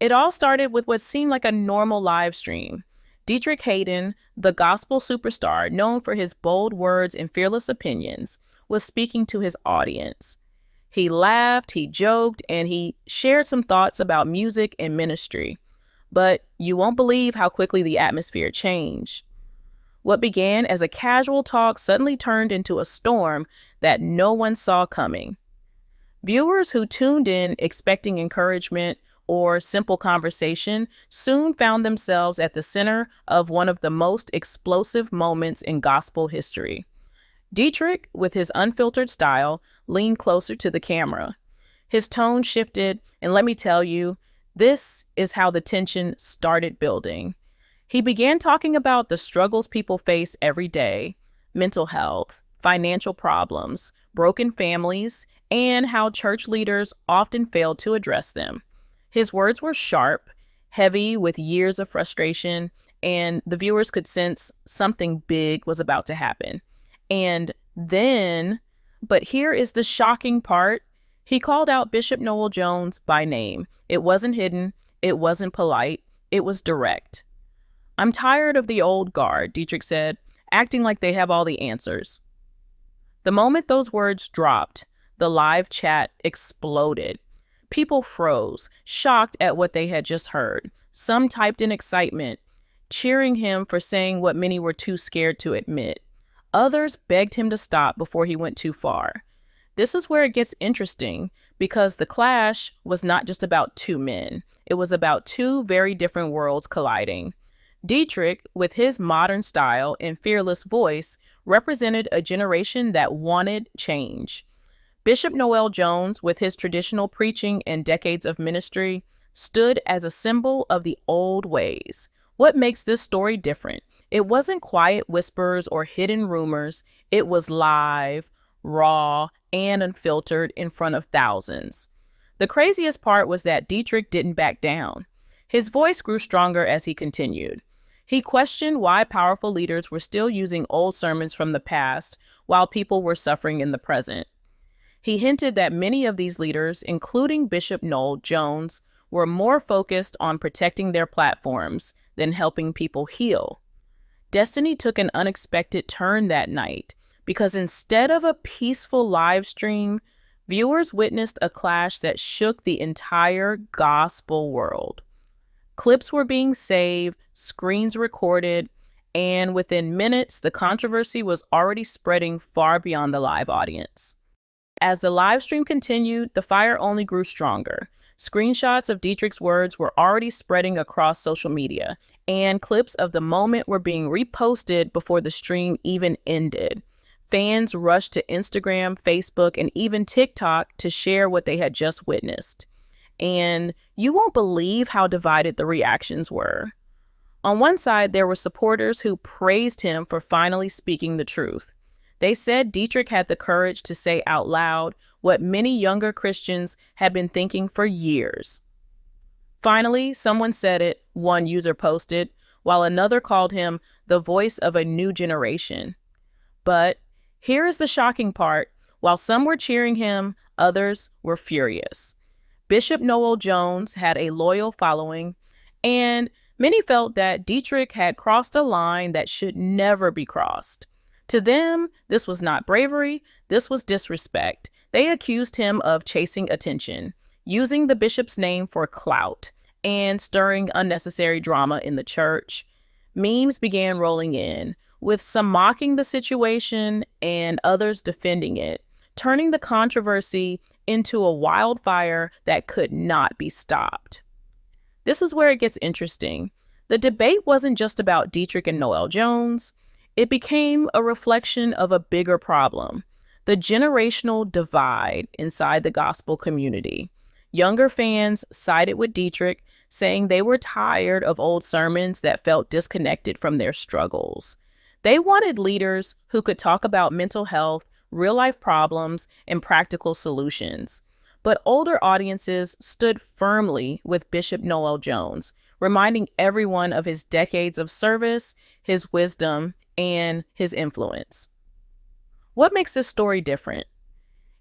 It all started with what seemed like a normal live stream. Deitrick Haddon, the gospel superstar known for his bold words and fearless opinions, was speaking to his audience. He laughed, he joked, and he shared some thoughts about music and ministry. But you won't believe how quickly the atmosphere changed. What began as a casual talk suddenly turned into a storm that no one saw coming. Viewers who tuned in expecting encouragement or simple conversation soon found themselves at the center of one of the most explosive moments in gospel history. Deitrick, with his unfiltered style, leaned closer to the camera. His tone shifted, and let me tell you, this is how the tension started building. He began talking about the struggles people face every day: mental health, financial problems, broken families, and how church leaders often failed to address them. His words were sharp, heavy with years of frustration, and the viewers could sense something big was about to happen. And then, but here is the shocking part, he called out Bishop Noel Jones by name. It wasn't hidden, it wasn't polite, it was direct. "I'm tired of the old guard," Deitrick said, "acting like they have all the answers." The moment those words dropped, the live chat exploded. People froze, shocked at what they had just heard. Some typed in excitement, cheering him for saying what many were too scared to admit. Others begged him to stop before he went too far. This is where it gets interesting, because the clash was not just about two men. It was about two very different worlds colliding. Deitrick, with his modern style and fearless voice, represented a generation that wanted change. Bishop Noel Jones, with his traditional preaching and decades of ministry, stood as a symbol of the old ways. What makes this story different? It wasn't quiet whispers or hidden rumors. It was live, raw, and unfiltered in front of thousands. The craziest part was that Deitrick didn't back down. His voice grew stronger as he continued. He questioned why powerful leaders were still using old sermons from the past while people were suffering in the present. He hinted that many of these leaders, including Bishop Noel Jones, were more focused on protecting their platforms than helping people heal. Destiny took an unexpected turn that night, because instead of a peaceful live stream, viewers witnessed a clash that shook the entire gospel world. Clips were being saved, screens recorded, and within minutes, the controversy was already spreading far beyond the live audience. As the live stream continued, the fire only grew stronger. Screenshots of Deitrick's words were already spreading across social media, and clips of the moment were being reposted before the stream even ended. Fans rushed to Instagram, Facebook, and even TikTok to share what they had just witnessed. And you won't believe how divided the reactions were. On one side, there were supporters who praised him for finally speaking the truth. They said Deitrick had the courage to say out loud what many younger Christians had been thinking for years. Finally, someone said it, one user posted, while another called him the voice of a new generation. But here is the shocking part. While some were cheering him, others were furious. Bishop Noel Jones had a loyal following, and many felt that Deitrick had crossed a line that should never be crossed. To them, this was not bravery, this was disrespect. They accused him of chasing attention, using the bishop's name for clout, and stirring unnecessary drama in the church. Memes began rolling in, with some mocking the situation and others defending it, turning the controversy into a wildfire that could not be stopped. This is where it gets interesting. The debate wasn't just about Deitrick and Noel Jones. It became a reflection of a bigger problem: the generational divide inside the gospel community. Younger fans sided with Deitrick, saying they were tired of old sermons that felt disconnected from their struggles. They wanted leaders who could talk about mental health, real-life problems, and practical solutions. But older audiences stood firmly with Bishop Noel Jones, reminding everyone of his decades of service, his wisdom, and his influence. What makes this story different?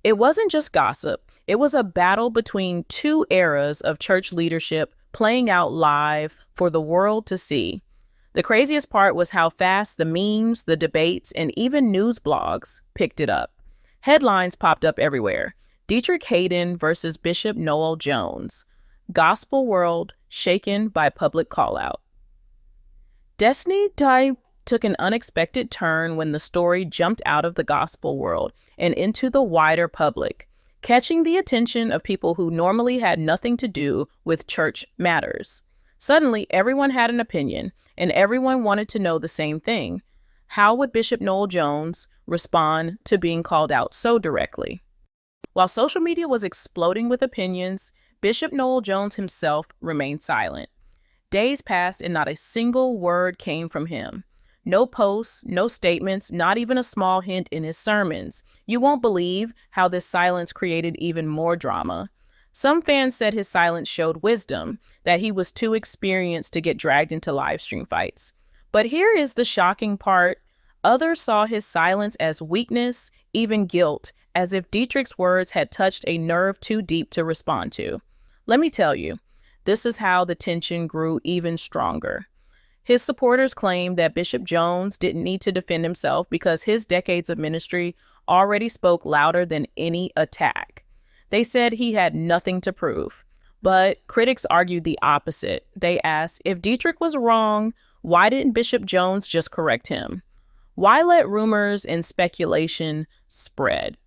It wasn't just gossip. It was a battle between two eras of church leadership playing out live for the world to see. The craziest part was how fast the memes, the debates, and even news blogs picked it up. Headlines popped up everywhere. Deitrick Haddon versus Bishop Noel Jones. Gospel world shaken by public callout. Destiny took an unexpected turn when the story jumped out of the gospel world and into the wider public, catching the attention of people who normally had nothing to do with church matters. Suddenly, everyone had an opinion, and everyone wanted to know the same thing. How would Bishop Noel Jones respond to being called out so directly? While social media was exploding with opinions, Bishop Noel Jones himself remained silent. Days passed and not a single word came from him. No posts, no statements, not even a small hint in his sermons. You won't believe how this silence created even more drama. Some fans said his silence showed wisdom, that he was too experienced to get dragged into live stream fights. But here is the shocking part. Others saw his silence as weakness, even guilt, as if Deitrick's words had touched a nerve too deep to respond to. Let me tell you, this is how the tension grew even stronger. His supporters claimed that Bishop Jones didn't need to defend himself because his decades of ministry already spoke louder than any attack. They said he had nothing to prove. But critics argued the opposite. They asked, if Deitrick was wrong, why didn't Bishop Jones just correct him? Why let rumors and speculation spread?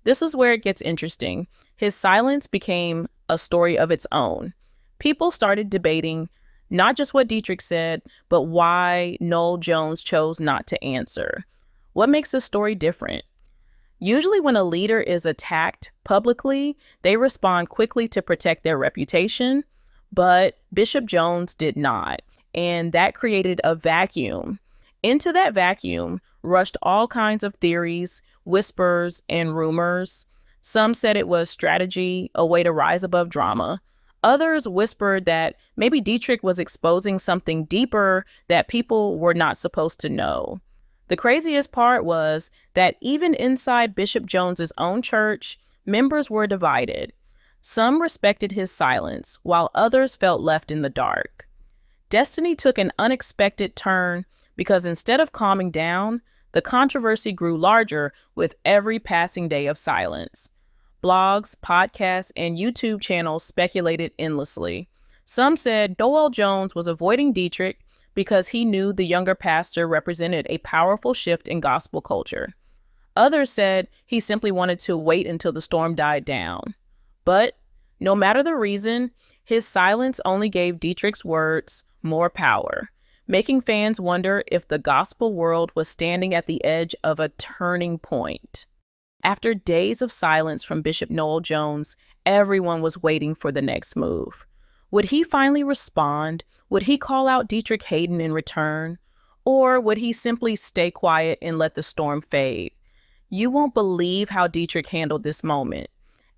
This is where it gets interesting. His silence became a story of its own. People started debating not just what Deitrick said, but why Noel Jones chose not to answer. What makes this story different? Usually when a leader is attacked publicly, they respond quickly to protect their reputation, but Bishop Jones did not, and that created a vacuum. Into that vacuum rushed all kinds of theories, whispers, and rumors. Some said it was strategy, a way to rise above drama. Others whispered that maybe Deitrick was exposing something deeper that people were not supposed to know. The craziest part was that even inside Bishop Jones's own church, members were divided. Some respected his silence, while others felt left in the dark. Destiny took an unexpected turn because instead of calming down, the controversy grew larger with every passing day of silence. Blogs, podcasts, and YouTube channels speculated endlessly. Some said Noel Jones was avoiding Deitrick because he knew the younger pastor represented a powerful shift in gospel culture. Others said he simply wanted to wait until the storm died down. But no matter the reason, his silence only gave Deitrick's words more power, making fans wonder if the gospel world was standing at the edge of a turning point. After days of silence from Bishop Noel Jones, everyone was waiting for the next move. Would he finally respond? Would he call out Deitrick Haddon in return? Or would he simply stay quiet and let the storm fade? You won't believe how Deitrick handled this moment.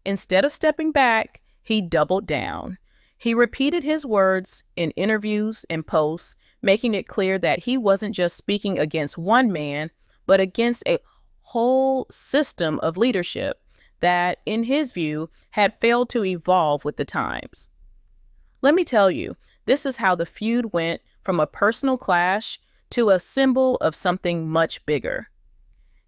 Instead of stepping back, he doubled down. He repeated his words in interviews and posts, making it clear that he wasn't just speaking against one man, but against a whole system of leadership that, in his view, had failed to evolve with the times. Let me tell you, this is how the feud went from a personal clash to a symbol of something much bigger.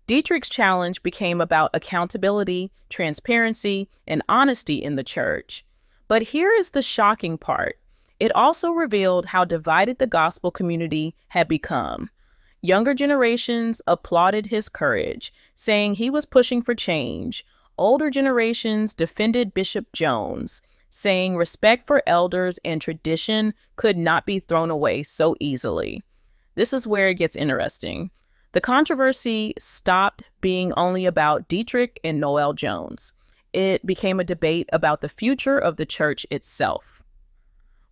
Deitrick's challenge became about accountability, transparency, and honesty in the church. But here is the shocking part. It also revealed how divided the gospel community had become. Younger generations applauded his courage, saying he was pushing for change. Older generations defended Bishop Jones, saying respect for elders and tradition could not be thrown away so easily. This is where it gets interesting. The controversy stopped being only about Deitrick and Noel Jones. It became a debate about the future of the church itself.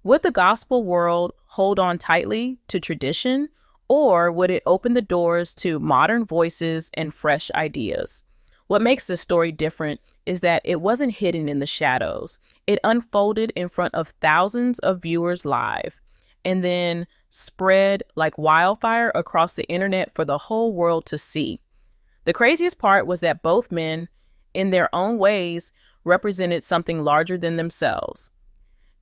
Would the gospel world hold on tightly to tradition, or would it open the doors to modern voices and fresh ideas? What makes this story different is that it wasn't hidden in the shadows. It unfolded in front of thousands of viewers live, and then spread like wildfire across the internet for the whole world to see. The craziest part was that both men, in their own ways, represented something larger than themselves.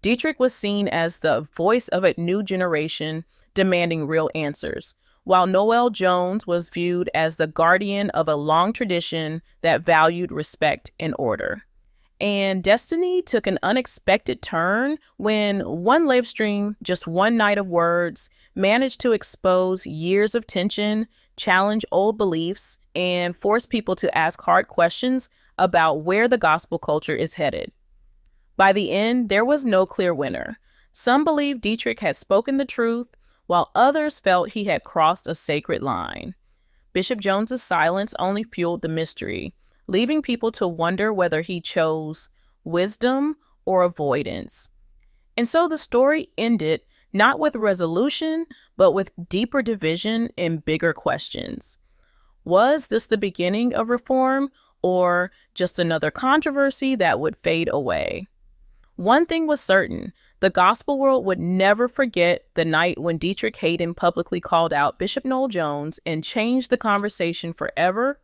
Deitrick was seen as the voice of a new generation demanding real answers, while Noel Jones was viewed as the guardian of a long tradition that valued respect and order. And destiny took an unexpected turn when one live stream, just one night of words, managed to expose years of tension, challenge old beliefs, and force people to ask hard questions about where the gospel culture is headed. By the end, there was no clear winner. Some believed Deitrick had spoken the truth, while others felt he had crossed a sacred line. Bishop Jones's silence only fueled the mystery, leaving people to wonder whether he chose wisdom or avoidance. And so the story ended not with resolution, but with deeper division and bigger questions. Was this the beginning of reform, or just another controversy that would fade away? One thing was certain: the gospel world would never forget the night when Deitrick Haddon publicly called out Bishop Noel Jones and changed the conversation forever